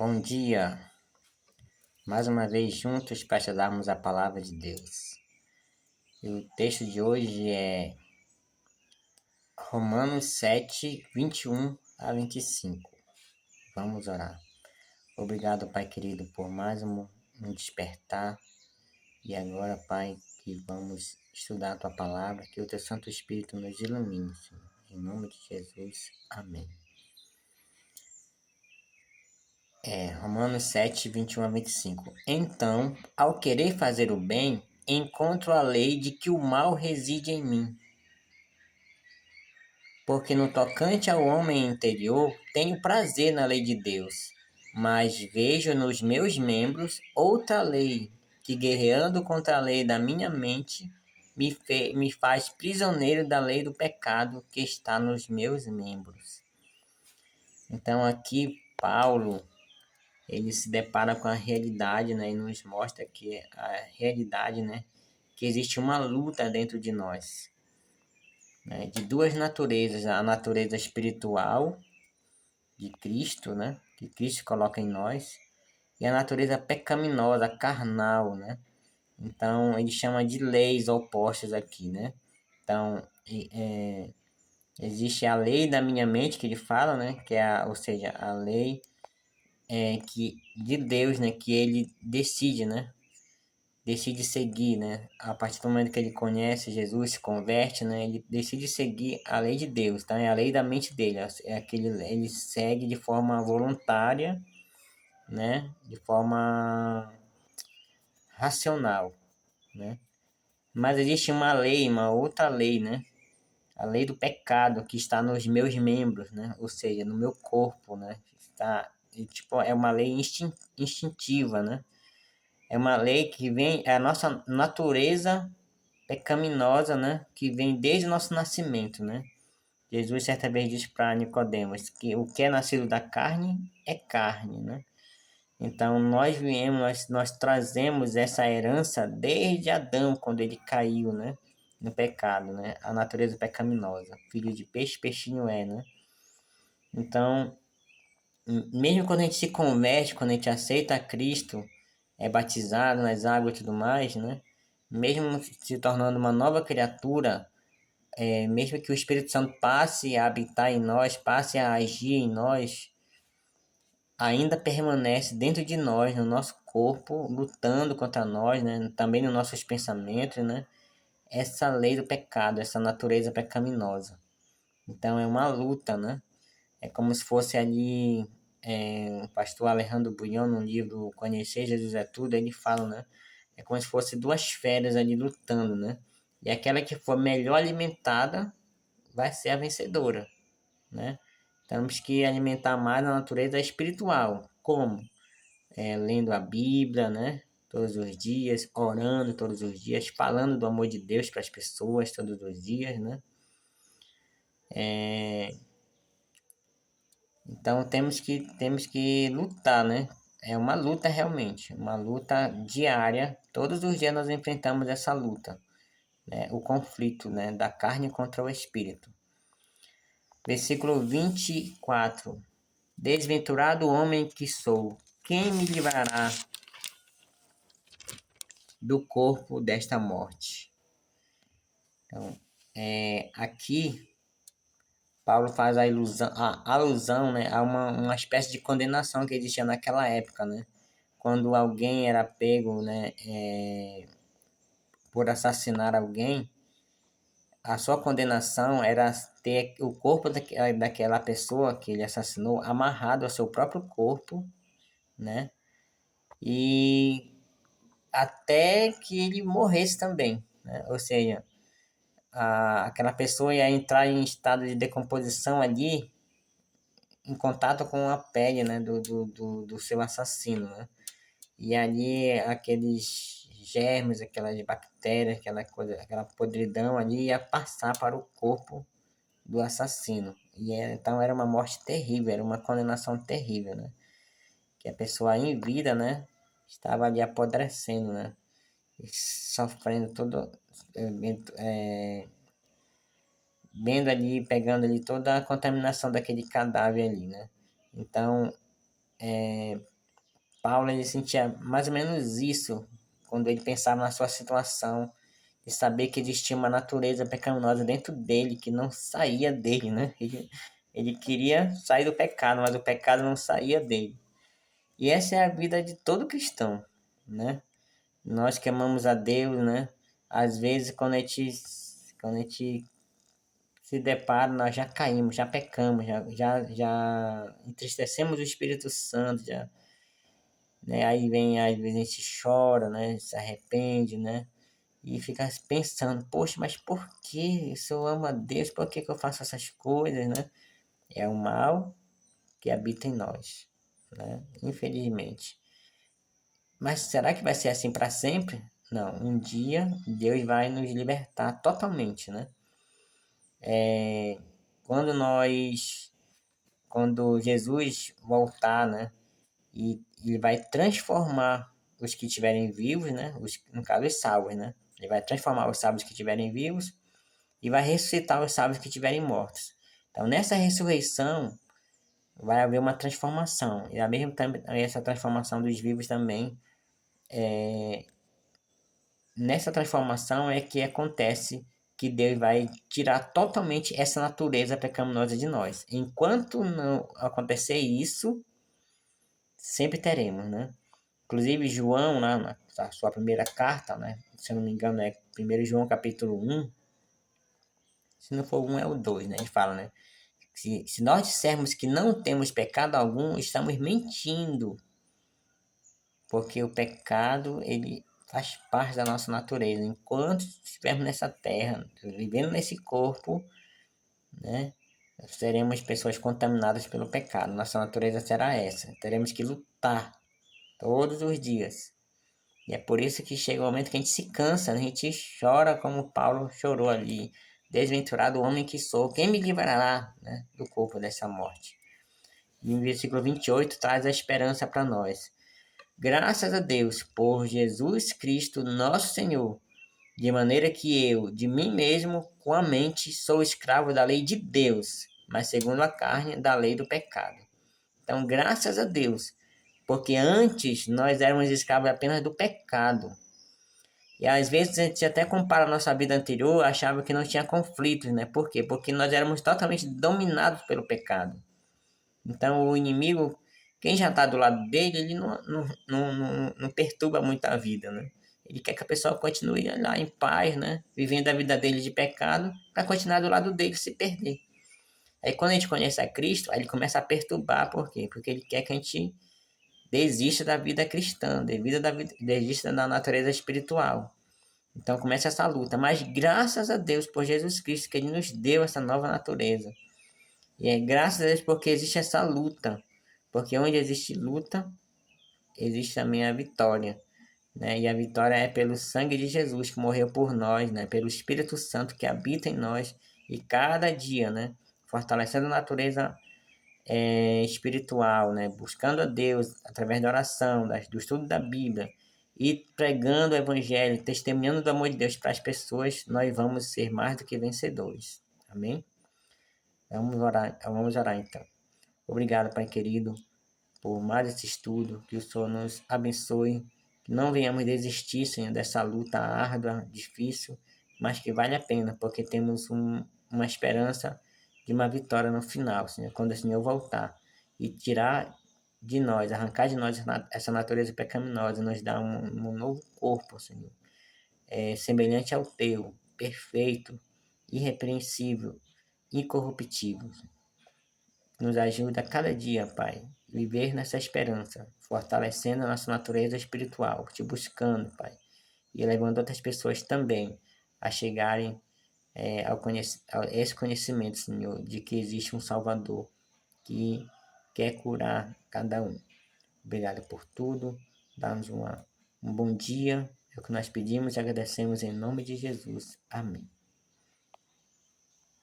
Bom dia, mais uma vez juntos para estudarmos a palavra de Deus. E o texto de hoje é Romanos 7, 21 a 25. Vamos orar. Obrigado, Pai querido, por mais um despertar. E agora, Pai, que vamos estudar a Tua palavra, que o Teu Santo Espírito nos ilumine, Senhor. Em nome de Jesus, amém. Romanos 7, 21 a 25. Então, ao querer fazer o bem, encontro a lei de que o mal reside em mim. Porque no tocante ao homem interior, tenho prazer na lei de Deus, mas vejo nos meus membros outra lei, que guerreando contra a lei da minha mente, me faz prisioneiro da lei do pecado que está nos meus membros. Então aqui Paulo ele se depara com a realidade, né, e nos mostra que a realidade, né, que existe uma luta dentro de nós, né, de duas naturezas, a natureza espiritual de Cristo, né, que Cristo coloca em nós, e a natureza pecaminosa, carnal, né. Então ele chama de leis opostas aqui, né. Então existe a lei da minha mente que ele fala, né, que é ou seja, a lei que de Deus, né, que ele decide, né, decide seguir, né, a partir do momento que ele conhece Jesus, se converte, né, ele decide seguir a lei de Deus, tá? É a lei da mente dele, é aquele, ele segue de forma voluntária, né, de forma racional, né? Mas existe uma lei, uma outra lei, né? A lei do pecado que está nos meus membros, né? Ou seja, no meu corpo, né? Está, e, tipo, é uma lei instintiva, né? É uma lei que vem, é a nossa natureza pecaminosa, né? Que vem desde o nosso nascimento, né? Jesus certa vez disse para Nicodemos que o que é nascido da carne é carne, né? Então nós viemos, nós trazemos essa herança desde Adão, quando ele caiu, né? No pecado, né? A natureza pecaminosa. Filho de peixe, peixinho é, né? Então, mesmo quando a gente se converte, quando a gente aceita Cristo, é batizado nas águas e tudo mais, né? Mesmo se tornando uma nova criatura, mesmo que o Espírito Santo passe a habitar em nós, passe a agir em nós, ainda permanece dentro de nós, no nosso corpo, lutando contra nós, né? Também nos nossos pensamentos, né? Essa lei do pecado, essa natureza pecaminosa. Então é uma luta, né? É como se fosse ali o pastor Alejandro Bulhão, no livro Conhecer Jesus é Tudo, ele fala, né? É como se fosse duas feras ali lutando, né? E aquela que for melhor alimentada vai ser a vencedora, né? Temos que alimentar mais a natureza espiritual. Como? Lendo a Bíblia, né? Todos os dias, orando todos os dias, falando do amor de Deus para as pessoas todos os dias, né? Então temos que lutar, né? É uma luta realmente, uma luta diária. Todos os dias nós enfrentamos essa luta, né? O conflito, né? Da carne contra o espírito. Versículo 24. Desventurado homem que sou, quem me livrará do corpo desta morte? Então, aqui Paulo faz a alusão, né, a uma espécie de condenação que existia naquela época, né? Quando alguém era pego, né, por assassinar alguém, a sua condenação era ter o corpo daquela pessoa que ele assassinou amarrado ao seu próprio corpo, né? E até que ele morresse também, né? Ou seja, aquela pessoa ia entrar em estado de decomposição ali, em contato com a pele, né, do seu assassino, né? E ali aqueles germes, aquelas bactérias, aquela coisa, aquela podridão ali ia passar para o corpo do assassino. Então era uma morte terrível, era uma condenação terrível, né? Que a pessoa em vida, né, estava ali apodrecendo, né? E sofrendo todo, vendo ali, pegando ali toda a contaminação daquele cadáver ali, né? Então Paulo ele sentia mais ou menos isso quando ele pensava na sua situação, de saber que existia uma natureza pecaminosa dentro dele, que não saía dele, né? Ele queria sair do pecado, mas o pecado não saía dele. E essa é a vida de todo cristão, né? Nós que amamos a Deus, né? Às vezes, quando a gente se depara, nós já caímos, já pecamos, já entristecemos o Espírito Santo, já, né? Aí vem, às vezes a gente chora, né? Se arrepende, né? E fica pensando, poxa, mas por que? Se eu amo a Deus, por que que eu faço essas coisas, né? É o mal que habita em nós, né? Infelizmente. Mas será que vai ser assim para sempre? Não, um dia Deus vai nos libertar totalmente, né? Quando nós, quando Jesus voltar, né? E ele vai transformar os que estiverem vivos, né? No caso, os salvos, né? Ele vai transformar os salvos que estiverem vivos e vai ressuscitar os salvos que estiverem mortos. Então, nessa ressurreição, vai haver uma transformação. E a mesma essa transformação dos vivos também. Nessa transformação é que acontece que Deus vai tirar totalmente essa natureza pecaminosa de nós. Enquanto não acontecer isso, sempre teremos, né? Inclusive, João, lá na sua primeira carta, né? Se eu não me engano, é 1 João capítulo 1. Se não for o 1, é o 2, né? Ele fala, né? Se nós dissermos que não temos pecado algum, estamos mentindo, porque o pecado, ele faz parte da nossa natureza. Enquanto estivermos nessa terra, vivendo nesse corpo, né? Seremos pessoas contaminadas pelo pecado. Nossa natureza será essa. Teremos que lutar todos os dias. E é por isso que chega o momento que a gente se cansa, né? A gente chora como Paulo chorou ali. Desventurado homem que sou, quem me livrará, né, do corpo dessa morte? E o versículo 28 traz a esperança para nós. Graças a Deus por Jesus Cristo, nosso Senhor, de maneira que eu, de mim mesmo, com a mente, sou escravo da lei de Deus, mas segundo a carne, da lei do pecado. Então, graças a Deus, porque antes nós éramos escravos apenas do pecado. E às vezes a gente até compara a nossa vida anterior, achava que não tinha conflitos, né? Por quê? Porque nós éramos totalmente dominados pelo pecado. Então o inimigo, quem já está do lado dele, ele não perturba muito a vida, né? Ele quer que a pessoa continue lá em paz, né? Vivendo a vida dele de pecado, para continuar do lado dele se perder. Aí quando a gente conhece a Cristo, aí ele começa a perturbar, por quê? Porque ele quer que a gente desista da vida cristã, desista da natureza espiritual. Então começa essa luta, mas graças a Deus por Jesus Cristo que Ele nos deu essa nova natureza. E é graças a Deus porque existe essa luta, porque onde existe luta, existe também a vitória, né? E a vitória é pelo sangue de Jesus que morreu por nós, né? Pelo Espírito Santo que habita em nós e cada dia, né? Fortalecendo a natureza espiritual, né? Buscando a Deus através da oração, do estudo da Bíblia e pregando o Evangelho, testemunhando do amor de Deus para as pessoas, nós vamos ser mais do que vencedores. Amém? Vamos orar então. Obrigado, Pai querido, por mais esse estudo, que o Senhor nos abençoe, que não venhamos desistir, Senhor, dessa luta árdua, difícil, mas que vale a pena, porque temos uma esperança de uma vitória no final, Senhor, quando o Senhor voltar e tirar de nós, arrancar de nós essa natureza pecaminosa, nos dar um novo corpo, Senhor, semelhante ao teu, perfeito, irrepreensível, incorruptível. Nos ajuda a cada dia, Pai, viver nessa esperança, fortalecendo a nossa natureza espiritual, te buscando, Pai, e levando outras pessoas também a chegarem a esse conhecimento, Senhor, de que existe um Salvador que quer curar cada um. Obrigado por tudo, dá-nos um bom dia, é o que nós pedimos e agradecemos em nome de Jesus. Amém.